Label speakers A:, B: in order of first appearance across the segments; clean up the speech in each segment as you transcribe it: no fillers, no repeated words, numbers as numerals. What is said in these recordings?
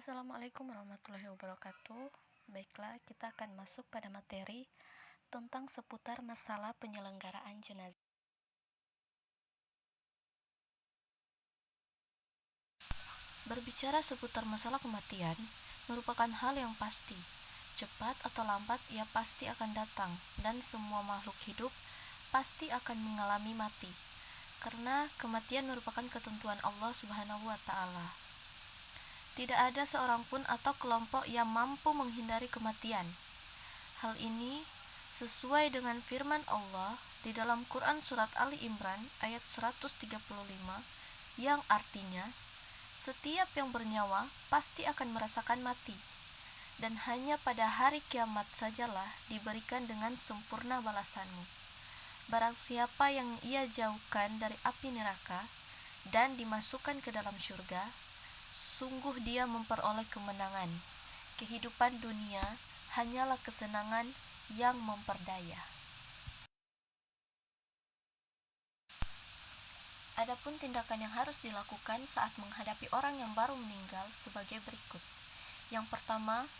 A: Assalamualaikum warahmatullahi wabarakatuh. Baiklah, kita akan masuk pada materi tentang seputar masalah penyelenggaraan jenazah. Berbicara seputar masalah kematian merupakan hal yang pasti. Cepat atau lambat ia pasti akan datang, dan semua makhluk hidup pasti akan mengalami mati. Karena kematian merupakan ketentuan Allah Subhanahu wa Ta'ala. Tidak ada seorang pun atau kelompok yang mampu menghindari kematian. Hal ini sesuai dengan firman Allah di dalam Quran Surat Ali Imran ayat 135 yang artinya, setiap yang bernyawa pasti akan merasakan mati, dan hanya pada hari kiamat sajalah diberikan dengan sempurna balasanmu. Barang siapa yang ia jauhkan dari api neraka dan dimasukkan ke dalam syurga, sungguh dia memperoleh kemenangan. Kehidupan dunia hanyalah kesenangan yang memperdaya. Adapun tindakan yang harus dilakukan saat menghadapi orang yang baru meninggal sebagai berikut. Yang pertama,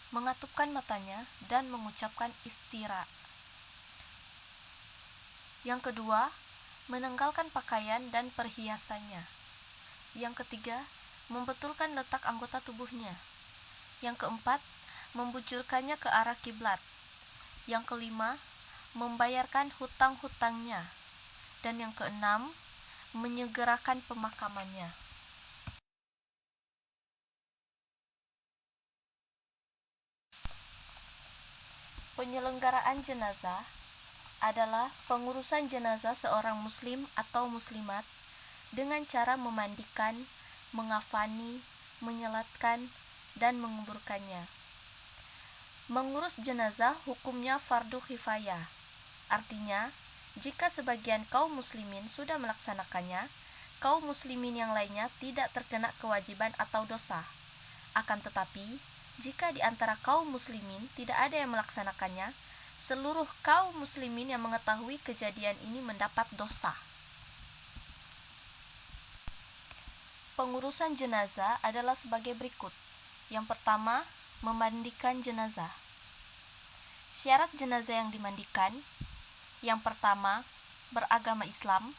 A: mengatupkan matanya dan mengucapkan istira. Yang kedua, menanggalkan pakaian dan perhiasannya. Yang ketiga, membetulkan letak anggota tubuhnya. Yang keempat, membujurkannya ke arah kiblat. Yang kelima, membayarkan hutang-hutangnya. Dan yang keenam, menyegerakan pemakamannya. Penyelenggaraan jenazah adalah pengurusan jenazah seorang muslim atau muslimat dengan cara memandikan, mengafani, menyelatkan, dan menguburkannya. Mengurus jenazah hukumnya fardu kifayah. Artinya, jika sebagian kaum muslimin sudah melaksanakannya, kaum muslimin yang lainnya tidak terkena kewajiban atau dosa. Akan tetapi, jika di antara kaum muslimin tidak ada yang melaksanakannya, seluruh kaum muslimin yang mengetahui kejadian ini mendapat dosa. Pengurusan jenazah adalah sebagai berikut. Yang pertama, memandikan jenazah. Syarat jenazah yang dimandikan: yang pertama, beragama Islam.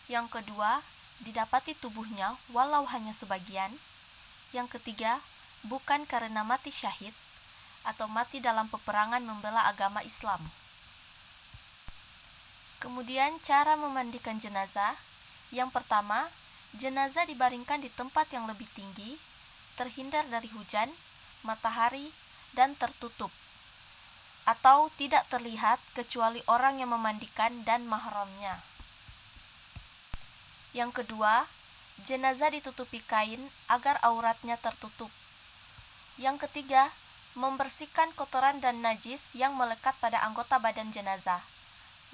A: Yang kedua, didapati tubuhnya walau hanya sebagian. Yang ketiga, bukan karena mati syahid atau mati dalam peperangan membela agama Islam. Kemudian cara memandikan jenazah: yang pertama, jenazah dibaringkan di tempat yang lebih tinggi, terhindar dari hujan, matahari, dan tertutup, atau tidak terlihat kecuali orang yang memandikan dan mahramnya. Yang kedua, jenazah ditutupi kain agar auratnya tertutup. Yang ketiga, membersihkan kotoran dan najis yang melekat pada anggota badan jenazah.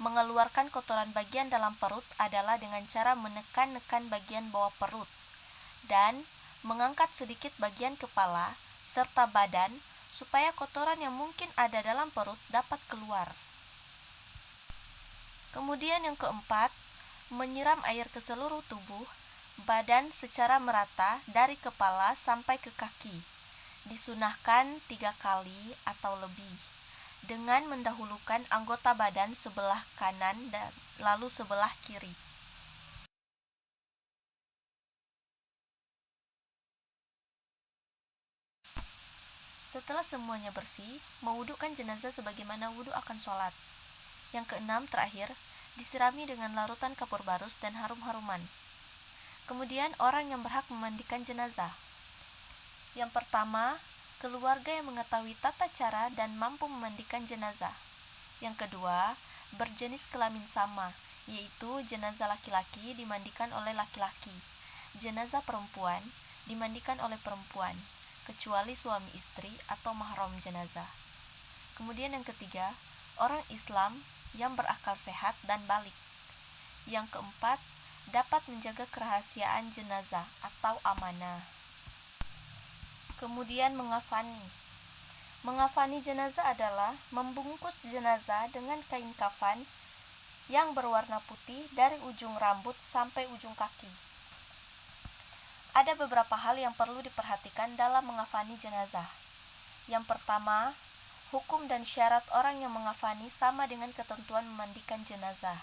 A: Mengeluarkan kotoran bagian dalam perut adalah dengan cara menekan-nekan bagian bawah perut dan mengangkat sedikit bagian kepala serta badan supaya kotoran yang mungkin ada dalam perut dapat keluar. Kemudian yang keempat, menyiram air ke seluruh tubuh badan secara merata dari kepala sampai ke kaki. Disunahkan 3 kali atau lebih, dengan mendahulukan anggota badan sebelah kanan dan lalu sebelah kiri. Setelah semuanya bersih, mewudukkan jenazah sebagaimana wudhu akan sholat. Yang keenam terakhir, disirami dengan larutan kapur barus dan harum-haruman. Kemudian orang yang berhak memandikan jenazah. Yang pertama, keluarga yang mengetahui tata cara dan mampu memandikan jenazah. Yang kedua, berjenis kelamin sama, yaitu jenazah laki-laki dimandikan oleh laki-laki, jenazah perempuan dimandikan oleh perempuan, kecuali suami istri atau mahram jenazah. Kemudian yang ketiga, orang Islam yang berakal sehat dan balik. Yang keempat, dapat menjaga kerahasiaan jenazah atau amanah. Kemudian mengafani. Mengafani jenazah adalah membungkus jenazah dengan kain kafan yang berwarna putih dari ujung rambut sampai ujung kaki. Ada beberapa hal yang perlu diperhatikan dalam mengafani jenazah. Yang pertama, hukum dan syarat orang yang mengafani sama dengan ketentuan memandikan jenazah.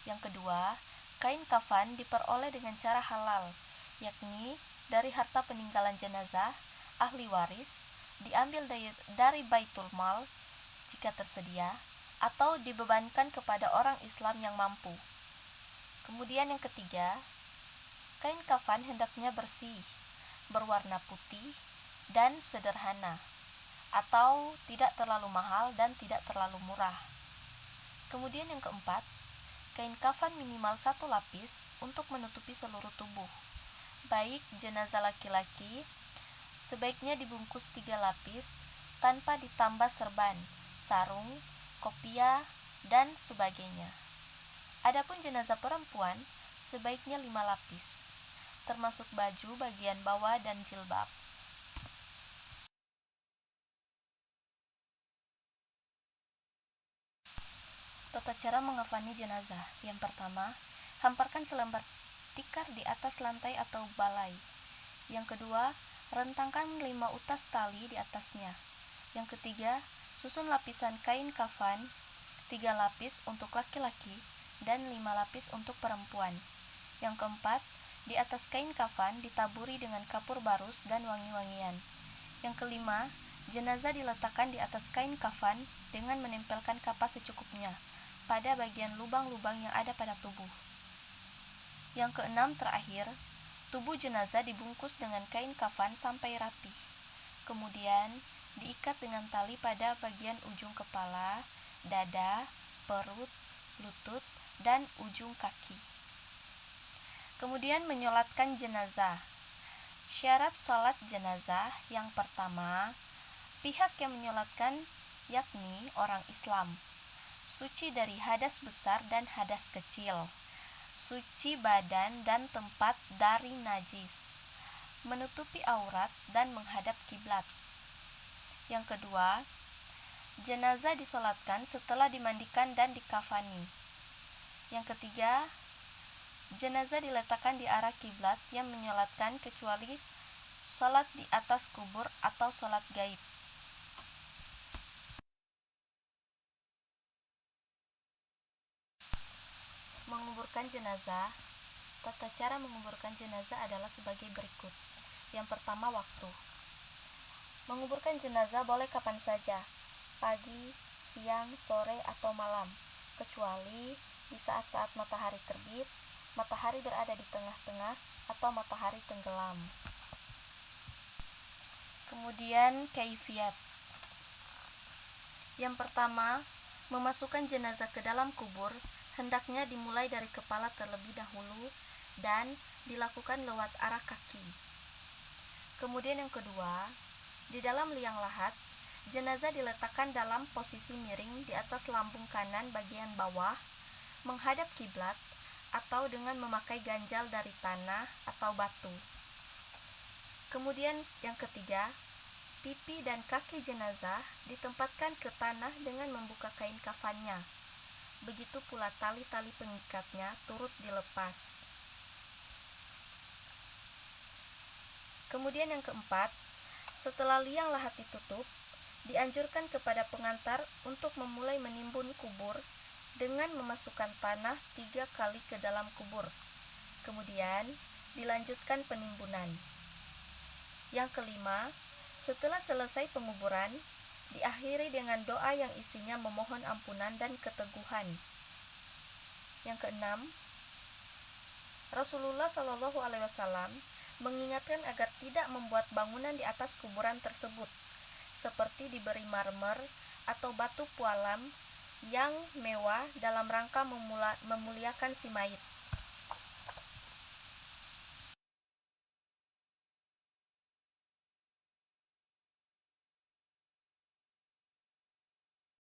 A: Yang kedua, kain kafan diperoleh dengan cara halal, yakni dari harta peninggalan jenazah, ahli waris, diambil dari baitul mal jika tersedia, atau dibebankan kepada orang Islam yang mampu. Kemudian yang ketiga, kain kafan hendaknya bersih, berwarna putih, dan sederhana, atau tidak terlalu mahal dan tidak terlalu murah. Kemudian yang keempat, kain kafan minimal 1 lapis untuk menutupi seluruh tubuh. Baik jenazah laki-laki, sebaiknya dibungkus 3 lapis tanpa ditambah serban, sarung, kopiah, dan sebagainya. Adapun jenazah perempuan, sebaiknya 5 lapis, termasuk baju bagian bawah dan jilbab. Tata cara mengafani jenazah. Yang pertama, hamparkan selembar tikar di atas lantai atau balai. Yang kedua, rentangkan 5 utas tali di atasnya. Yang ketiga, susun lapisan kain kafan 3 lapis untuk laki-laki dan 5 lapis untuk perempuan. Yang keempat, di atas kain kafan ditaburi dengan kapur barus dan wangi-wangian. Yang kelima, jenazah diletakkan di atas kain kafan dengan menempelkan kapas secukupnya pada bagian lubang-lubang yang ada pada tubuh. Yang keenam terakhir, tubuh jenazah dibungkus dengan kain kafan sampai rapi. Kemudian, diikat dengan tali pada bagian ujung kepala, dada, perut, lutut, dan ujung kaki. Kemudian menyolatkan jenazah. Syarat sholat jenazah yang pertama, pihak yang menyolatkan yakni orang Islam, suci dari hadas besar dan hadas kecil, suci badan dan tempat dari najis, menutupi aurat dan menghadap kiblat. Yang kedua, jenazah disolatkan setelah dimandikan dan dikafani. Yang ketiga, jenazah diletakkan di arah kiblat yang menyolatkan kecuali sholat di atas kubur atau sholat gaib. Menguburkan jenazah. Tata cara menguburkan jenazah adalah sebagai berikut. Yang pertama, waktu. Menguburkan jenazah boleh kapan saja, pagi, siang, sore, atau malam, kecuali di saat-saat matahari terbit, matahari berada di tengah-tengah, atau matahari tenggelam. Kemudian kaifiat. Yang pertama, memasukkan jenazah ke dalam kubur hendaknya dimulai dari kepala terlebih dahulu dan dilakukan lewat arah kaki. Kemudian yang kedua, di dalam liang lahat, jenazah diletakkan dalam posisi miring di atas lambung kanan bagian bawah, menghadap kiblat, atau dengan memakai ganjal dari tanah atau batu. Kemudian yang ketiga, pipi dan kaki jenazah ditempatkan ke tanah dengan membuka kain kafannya. Begitu pula tali-tali pengikatnya turut dilepas. Kemudian yang keempat, setelah liang lahat ditutup, dianjurkan kepada pengantar untuk memulai menimbun kubur dengan memasukkan tanah 3 kali ke dalam kubur. Kemudian dilanjutkan penimbunan. Yang kelima, setelah selesai penguburan, diakhiri dengan doa yang isinya memohon ampunan dan keteguhan. Yang keenam, Rasulullah Shallallahu Alaihi Wasallam mengingatkan agar tidak membuat bangunan di atas kuburan tersebut, seperti diberi marmer atau batu pualam yang mewah dalam rangka memuliakan si mayit.